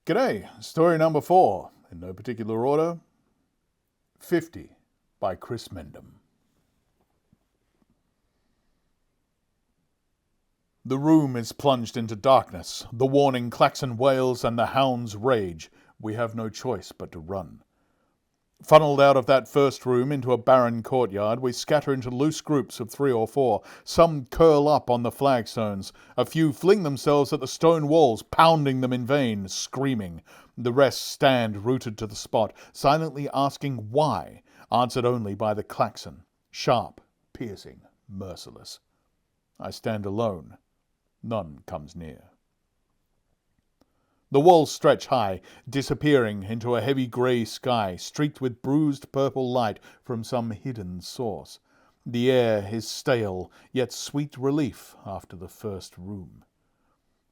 G'day, story number 4, in no particular order, 50 by Chris Mendham. The room is plunged into darkness. The warning klaxon wails and the hounds rage. We have no choice but to run. Funneled out of that first room into a barren courtyard, we scatter into loose groups of 3 or 4. Some curl up on the flagstones. A few fling themselves at the stone walls, pounding them in vain, screaming. The rest stand rooted to the spot, silently asking why, answered only by the klaxon. Sharp, piercing, merciless. I stand alone. None comes near. The walls stretch high, disappearing into a heavy grey sky, streaked with bruised purple light from some hidden source. The air is stale, yet sweet relief after the first room.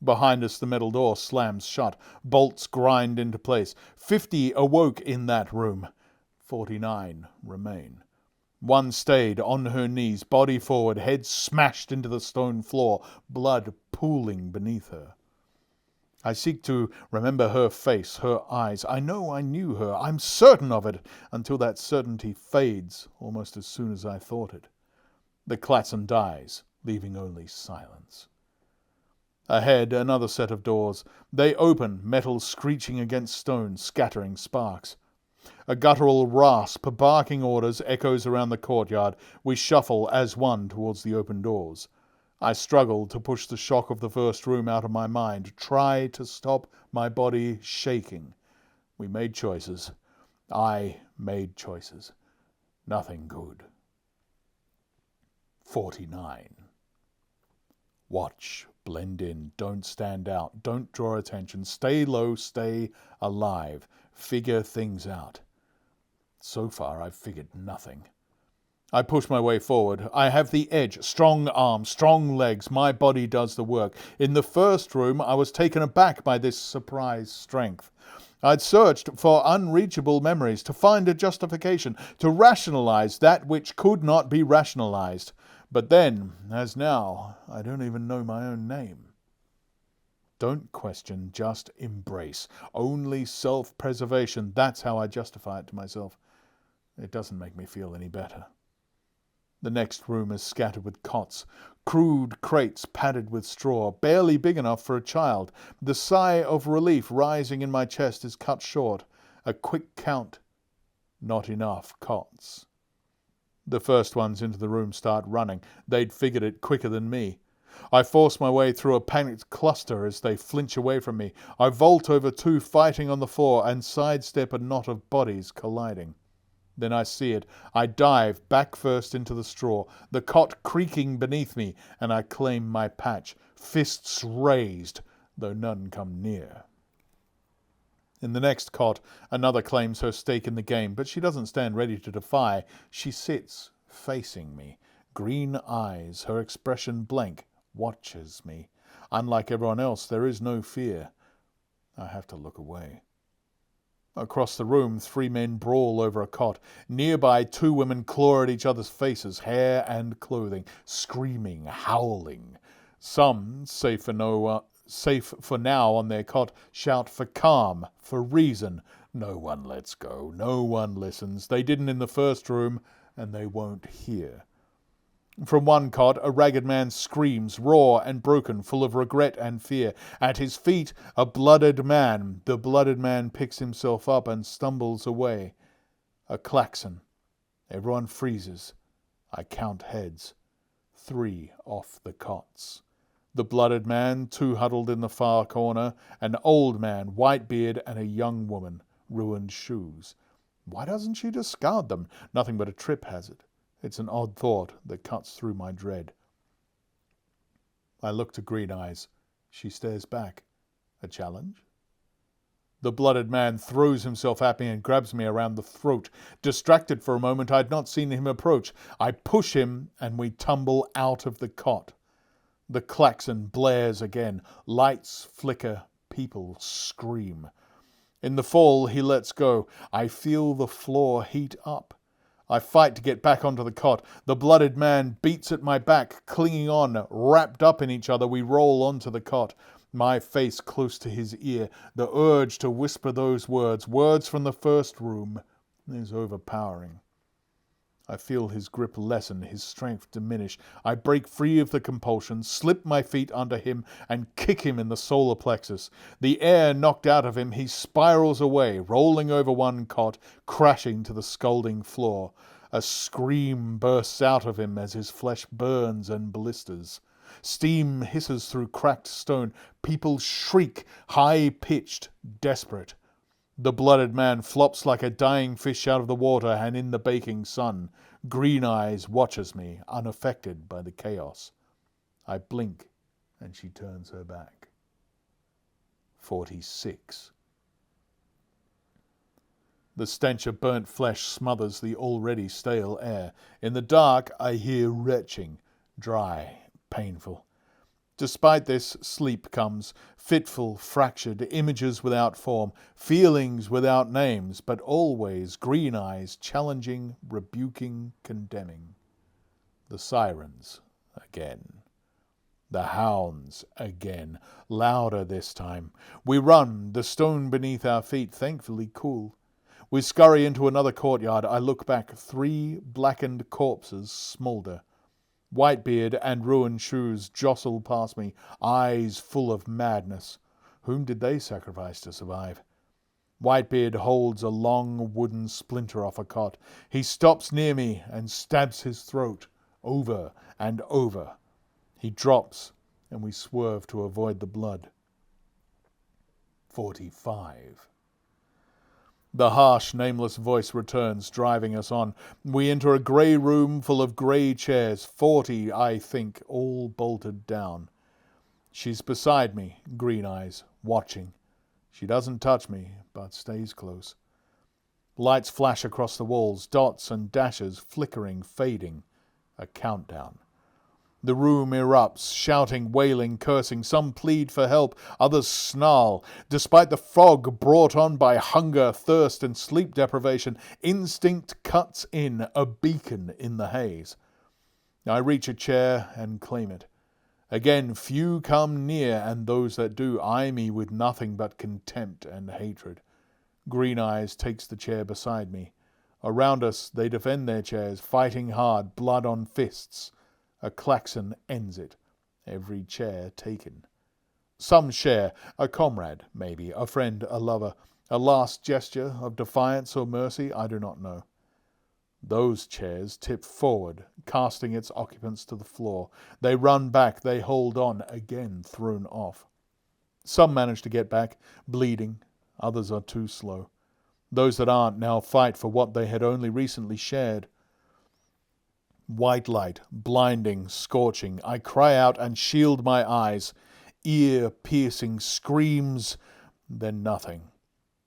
Behind us the metal door slams shut, bolts grind into place. 50 awoke in that room. 49 remain. One stayed on her knees, body forward, head smashed into the stone floor, blood pooling beneath her. I seek to remember her face, her eyes. I know I knew her. I'm certain of it, until that certainty fades almost as soon as I thought it. The klaxon dies, leaving only silence. Ahead, another set of doors. They open, metal screeching against stone, scattering sparks. A guttural rasp, barking orders, echoes around the courtyard. We shuffle as one towards the open doors. I struggle to push the shock of the first room out of my mind, try to stop my body shaking. We made choices. I made choices. Nothing good. 49. Watch, blend in, don't stand out, don't draw attention, stay low, stay alive, figure things out. So far I've figured nothing. I push my way forward. I have the edge, strong arms, strong legs. My body does the work. In the first room, I was taken aback by this surprise strength. I'd searched for unreachable memories, to find a justification, to rationalize that which could not be rationalized. But then, as now, I don't even know my own name. Don't question, just embrace. Only self-preservation. That's how I justify it to myself. It doesn't make me feel any better. The next room is scattered with cots, crude crates padded with straw, barely big enough for a child. The sigh of relief rising in my chest is cut short. A quick count. Not enough cots. The first ones into the room start running. They'd figured it quicker than me. I force my way through a panicked cluster as they flinch away from me. I vault over 2 fighting on the floor and sidestep a knot of bodies colliding. Then I see it. I dive back first into the straw, the cot creaking beneath me, and I claim my patch, fists raised, though none come near. In the next cot, another claims her stake in the game, but she doesn't stand ready to defy. She sits, facing me, green eyes, her expression blank, watches me. Unlike everyone else, there is no fear. I have to look away. Across the room, 3 men brawl over a cot. Nearby, 2 women claw at each other's faces, hair and clothing, screaming, howling. Some, safe for now on their cot, shout for calm, for reason. No one lets go. No one listens. They didn't in the first room, and they won't here. From one cot, a ragged man screams, raw and broken, full of regret and fear. At his feet, a blooded man. The blooded man picks himself up and stumbles away. A klaxon. Everyone freezes. I count heads. 3 off the cots. The blooded man, 2 huddled in the far corner. An old man, white beard, and a young woman, ruined shoes. Why doesn't she discard them? Nothing but a trip hazard. It's an odd thought that cuts through my dread. I look to Green Eyes. She stares back. A challenge? The blooded man throws himself at me and grabs me around the throat. Distracted for a moment, I'd not seen him approach. I push him and we tumble out of the cot. The klaxon blares again. Lights flicker. People scream. In the fall, he lets go. I feel the floor heat up. I fight to get back onto the cot. The blooded man beats at my back, clinging on, wrapped up in each other. We roll onto the cot. my face close to his ear. The urge to whisper those words from the first room, is overpowering. I feel his grip lessen, his strength diminish. I break free of the compulsion, slip my feet under him, and kick him in the solar plexus. The air knocked out of him, he spirals away, rolling over one cot, crashing to the scalding floor. A scream bursts out of him as his flesh burns and blisters. Steam hisses through cracked stone. People shriek, high-pitched, desperate. The blooded man flops like a dying fish out of the water and in the baking sun. Green Eyes watches me, unaffected by the chaos. I blink, and she turns her back. 46. The stench of burnt flesh smothers the already stale air. In the dark, I hear retching, dry, painful. Despite this, sleep comes, fitful, fractured, images without form, feelings without names, but always Green Eyes, challenging, rebuking, condemning. The sirens again. The hounds again, louder this time. We run, the stone beneath our feet thankfully cool. We scurry into another courtyard. I look back. 3 blackened corpses smoulder. Whitebeard and Ruined Shoes jostle past me, eyes full of madness. Whom did they sacrifice to survive? Whitebeard holds a long wooden splinter off a cot. He stops near me and stabs his throat, over and over. He drops, and we swerve to avoid the blood. 45. The harsh, nameless voice returns, driving us on. We enter a grey room full of grey chairs, 40, I think, all bolted down. She's beside me, Green Eyes, watching. She doesn't touch me, but stays close. Lights flash across the walls, dots and dashes, flickering, fading. A countdown. The room erupts, shouting, wailing, cursing. Some plead for help, others snarl. Despite the fog brought on by hunger, thirst, and sleep deprivation, instinct cuts in, a beacon in the haze. I reach a chair and claim it. Again, few come near, and those that do eye me with nothing but contempt and hatred. Green Eyes takes the chair beside me. Around us, they defend their chairs, fighting hard, blood on fists. A klaxon ends it. Every chair taken. Some share, a comrade, maybe, a friend, a lover, a last gesture of defiance or mercy, I do not know. Those chairs tip forward, casting its occupants to the floor. They run back, they hold on, again thrown off. Some manage to get back, bleeding. Others are too slow. Those that aren't now fight for what they had only recently shared. White light, blinding, scorching. I cry out and shield my eyes. Ear-piercing screams, then nothing.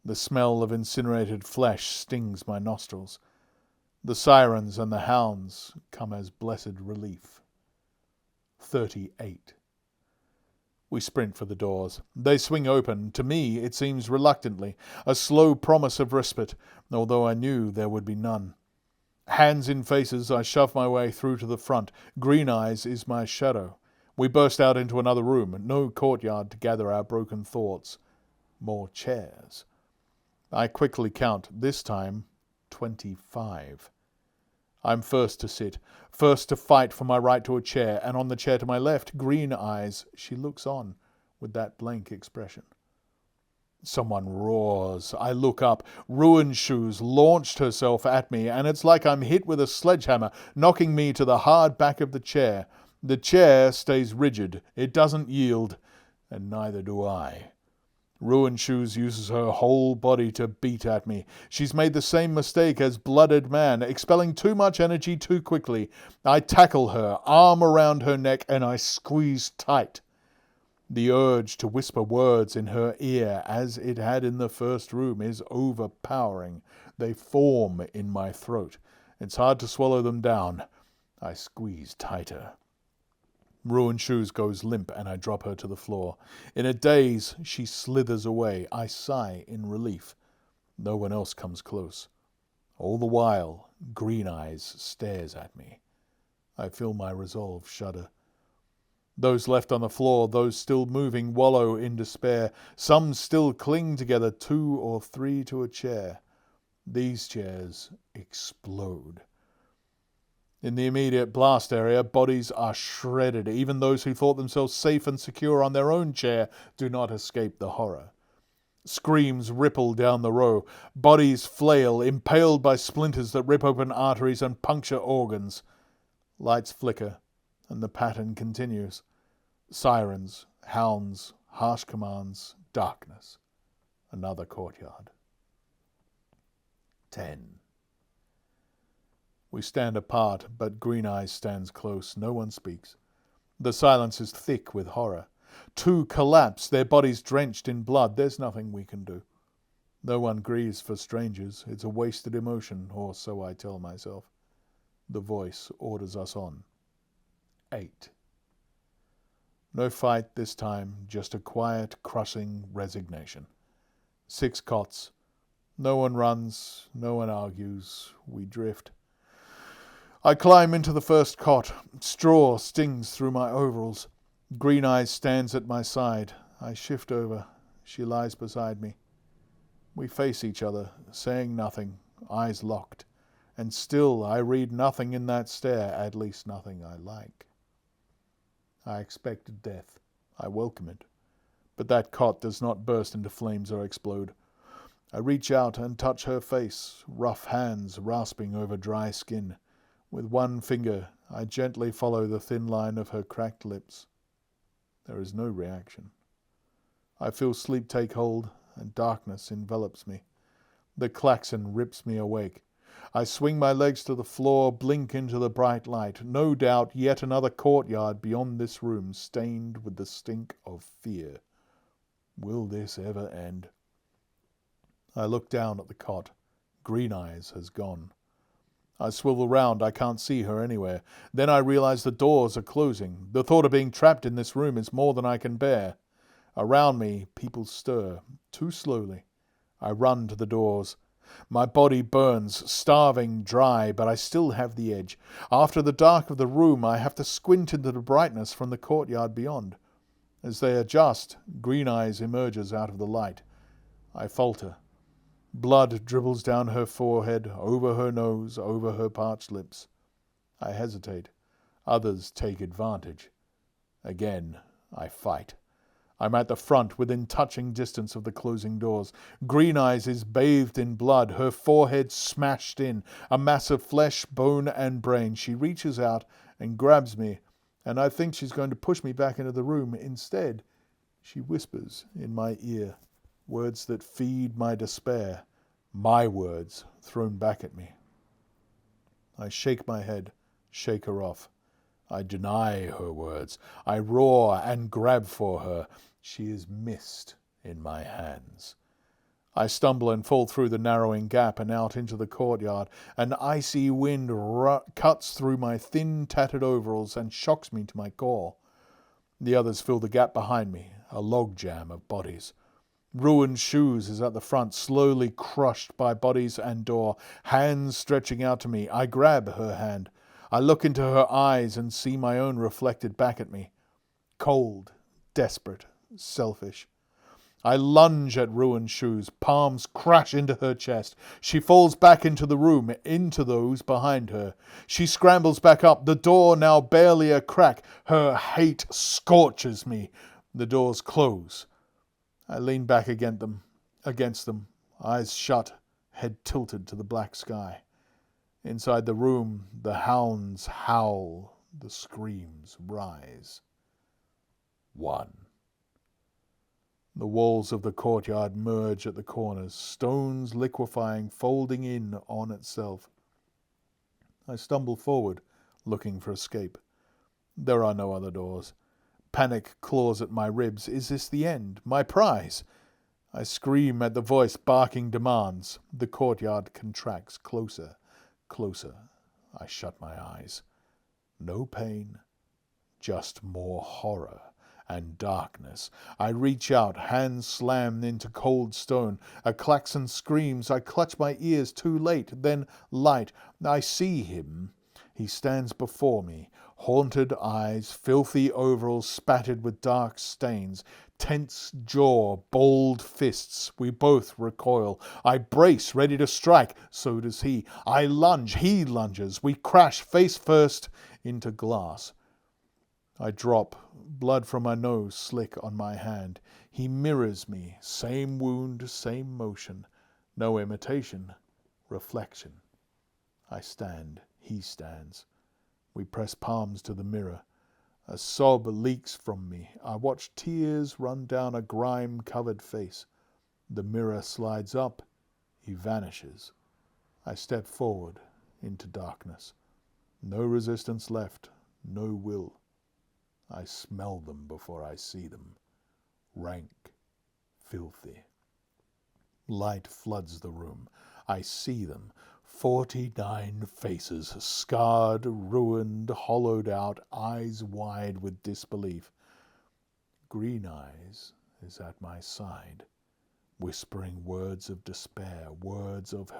The smell of incinerated flesh stings my nostrils. The sirens and the hounds come as blessed relief. 38. We sprint for the doors. They swing open. To me, it seems reluctantly, a slow promise of respite, although I knew there would be none. Hands in faces, I shove my way through to the front. Green Eyes is my shadow. We burst out into another room. No courtyard to gather our broken thoughts. More chairs. I quickly count, this time 25. I'm first to sit, first to fight for my right to a chair, and on the chair to my left, Green Eyes. She looks on with that blank expression. Someone roars. I look up. Ruined Shoes launched herself at me, and it's like I'm hit with a sledgehammer, knocking me to the hard back of the chair. The chair stays rigid. It doesn't yield, and neither do I. Ruined Shoes uses her whole body to beat at me. She's made the same mistake as Blooded Man, expelling too much energy too quickly. I tackle her, arm around her neck, and I squeeze tight. The urge to whisper words in her ear, as it had in the first room, is overpowering. They form in my throat. It's hard to swallow them down. I squeeze tighter. Ruined Shoes goes limp, and I drop her to the floor. In a daze, she slithers away. I sigh in relief. No one else comes close. All the while, Green Eyes stares at me. I feel my resolve shudder. Those left on the floor, those still moving, wallow in despair. Some still cling together, 2 or 3 to a chair. These chairs explode. In the immediate blast area, bodies are shredded. Even those who thought themselves safe and secure on their own chair do not escape the horror. Screams ripple down the row. Bodies flail, impaled by splinters that rip open arteries and puncture organs. Lights flicker, and the pattern continues. Sirens, hounds, harsh commands, darkness. Another courtyard. 10. We stand apart, but Green Eyes stands close. No one speaks. The silence is thick with horror. 2 collapse, their bodies drenched in blood. There's nothing we can do. No one grieves for strangers. It's a wasted emotion, or so I tell myself. The voice orders us on. 8. No fight this time, just a quiet, crushing resignation. 6 cots. No one runs, no one argues. We drift. I climb into the first cot. Straw stings through my overalls. Green Eyes stands at my side. I shift over. She lies beside me. We face each other, saying nothing, eyes locked. And still I read nothing in that stare, at least nothing I like. I expected death. I welcome it. But that cot does not burst into flames or explode. I reach out and touch her face, rough hands rasping over dry skin. With one finger, I gently follow the thin line of her cracked lips. There is no reaction. I feel sleep take hold, and darkness envelops me. The klaxon rips me awake. I swing my legs to the floor, blink into the bright light. No doubt yet another courtyard beyond this room, stained with the stink of fear. Will this ever end? I look down at the cot. Green Eyes has gone. I swivel round. I can't see her anywhere. Then I realize the doors are closing. The thought of being trapped in this room is more than I can bear. Around me, people stir, too slowly. I run to the doors. My body burns, starving, dry, but I still have the edge. After the dark of the room, I have to squint into the brightness from the courtyard beyond. As they adjust, Green Eyes emerges out of the light. I falter. Blood dribbles down her forehead, over her nose, over her parched lips. I hesitate. Others take advantage. Again, I fight. I'm at the front, within touching distance of the closing doors. Green Eyes is bathed in blood, her forehead smashed in, a mass of flesh, bone, and brain. She reaches out and grabs me, and I think she's going to push me back into the room. Instead, she whispers in my ear, words that feed my despair, my words thrown back at me. I shake my head, shake her off. I deny her words. I roar and grab for her. She is mist in my hands. I stumble and fall through the narrowing gap and out into the courtyard. An icy wind cuts through my thin, tattered overalls and shocks me to my core. The others fill the gap behind me, a logjam of bodies. Ruined Shoes is at the front, slowly crushed by bodies and door, hands stretching out to me. I grab her hand. I look into her eyes and see my own reflected back at me. Cold, desperate, selfish. I lunge at Ruined Shoes. Palms crash into her chest. She falls back into the room, into those behind her. She scrambles back up, the door now barely a crack. Her hate scorches me. The doors close. I lean back against them, eyes shut, head tilted to the black sky. Inside the room, the hounds howl, the screams rise. 1. The walls of the courtyard merge at the corners, stones liquefying, folding in on itself. I stumble forward, looking for escape. There are no other doors. Panic claws at my ribs. Is this the end? My prize? I scream at the voice barking demands. The courtyard contracts closer, closer. I shut my eyes. No pain, just more horror and darkness. I reach out, hands slammed into cold stone. A klaxon screams. I clutch my ears too late. Then light. I see him. He stands before me, Haunted eyes, filthy overalls spattered with dark stains, tense jaw, balled fists. We both recoil. I brace, ready to strike. So does he. I lunge. He lunges. We crash face first into glass. I drop, blood from my nose slick on my hand. He mirrors me. Same wound, same motion. No imitation. Reflection. I stand. He stands. We press palms to the mirror. A sob leaks from me. I watch tears run down a grime-covered face. The mirror slides up. He vanishes. I step forward into darkness. No resistance left. No will. I smell them before I see them. Rank. Filthy. Light floods the room. I see them. 49 faces, scarred, ruined, hollowed out, eyes wide with disbelief. Green Eyes is at my side, whispering words of despair, words of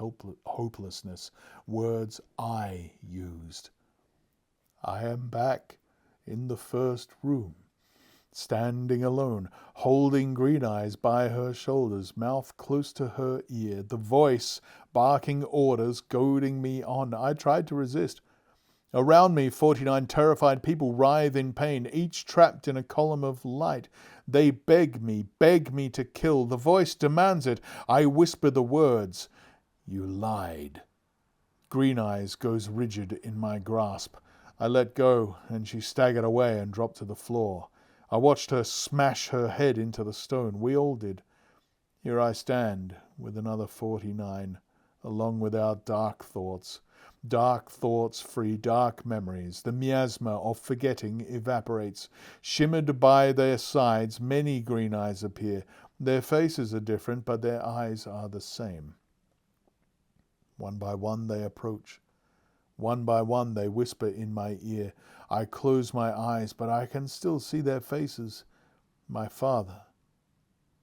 hopelessness, words I used. I am back in the first room, standing alone, holding Green Eyes by her shoulders, mouth close to her ear, the voice barking orders, goading me on. I tried to resist. Around me, 49 terrified people writhe in pain, each trapped in a column of light. They beg me to kill. The voice demands it. I whisper the words. You lied. Green Eyes goes rigid in my grasp. I let go, and she staggered away and dropped to the floor. I watched her smash her head into the stone. We all did. Here I stand with another 49, along with our dark thoughts free dark memories. The miasma of forgetting evaporates. Shimmered by their sides, many Green Eyes appear. Their faces are different, but their eyes are the same. One by one they approach. One by one they whisper in my ear. I close my eyes, but I can still see their faces. My father.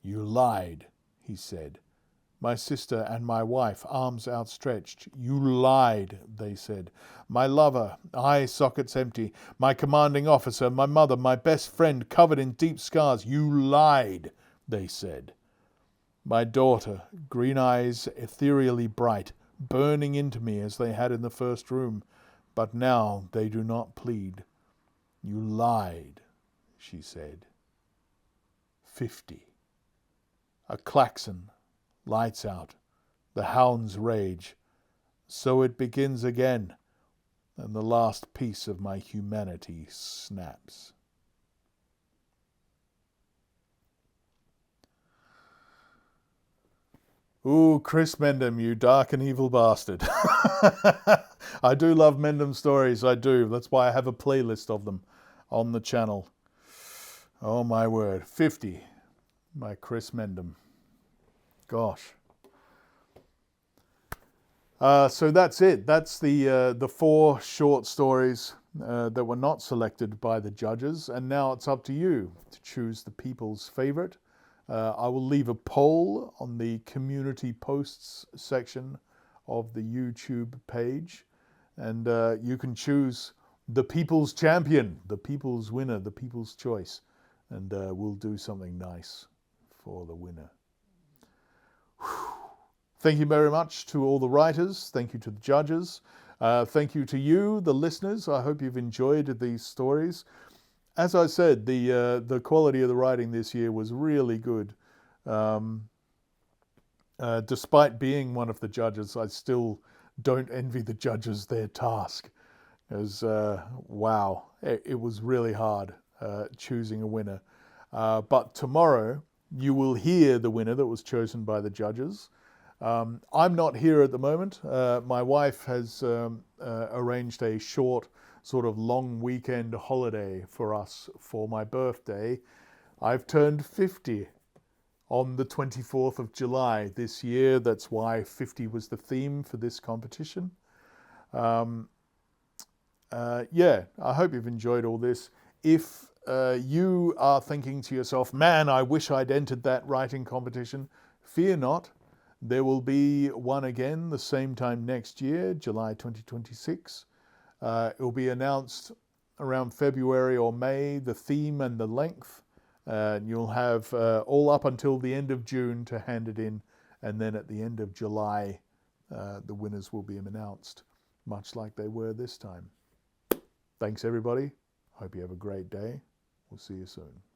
You lied, he said. My sister and my wife, arms outstretched. You lied, they said. My lover, eye sockets empty. My commanding officer, my mother, my best friend, covered in deep scars. You lied, they said. My daughter, green eyes ethereally bright, burning into me as they had in the first room. But now they do not plead. You lied, she said. 50. A klaxon. Lights out. The hounds rage. So it begins again, and the last piece of my humanity snaps. Ooh, Chris Mendham, you dark and evil bastard. I do love Mendham stories, I do. That's why I have a playlist of them on the channel. Oh my word. 50 by Chris Mendham. Gosh. So that's it. That's the 4 short stories that were not selected by the judges. And now it's up to you to choose the people's favorite. I will leave a poll on the community posts section of the YouTube page. And you can choose the people's champion, the people's winner, the people's choice. And we'll do something nice for the winner. Thank you very much to all the writers. Thank you to the judges. Thank you to you, the listeners. I hope you've enjoyed these stories. As I said, the quality of the writing this year was really good. Despite being one of the judges, I still don't envy the judges their task. Because, wow, it was really hard choosing a winner. But tomorrow, you will hear the winner that was chosen by the judges. I'm not here at the moment. My wife has arranged a short, sort of long weekend holiday for us for my birthday. I've turned 50 on the 24th of July this year. That's why 50 was the theme for this competition. Yeah, I hope you've enjoyed all this. If you are thinking to yourself, man, I wish I'd entered that writing competition, fear not. There will be one again the same time next year, July 2026. It will be announced around February or May, the theme and the length. And you'll have all up until the end of June to hand it in, and then at the end of July, the winners will be announced, much like they were this time. Thanks, everybody. Hope you have a great day. We'll see you soon.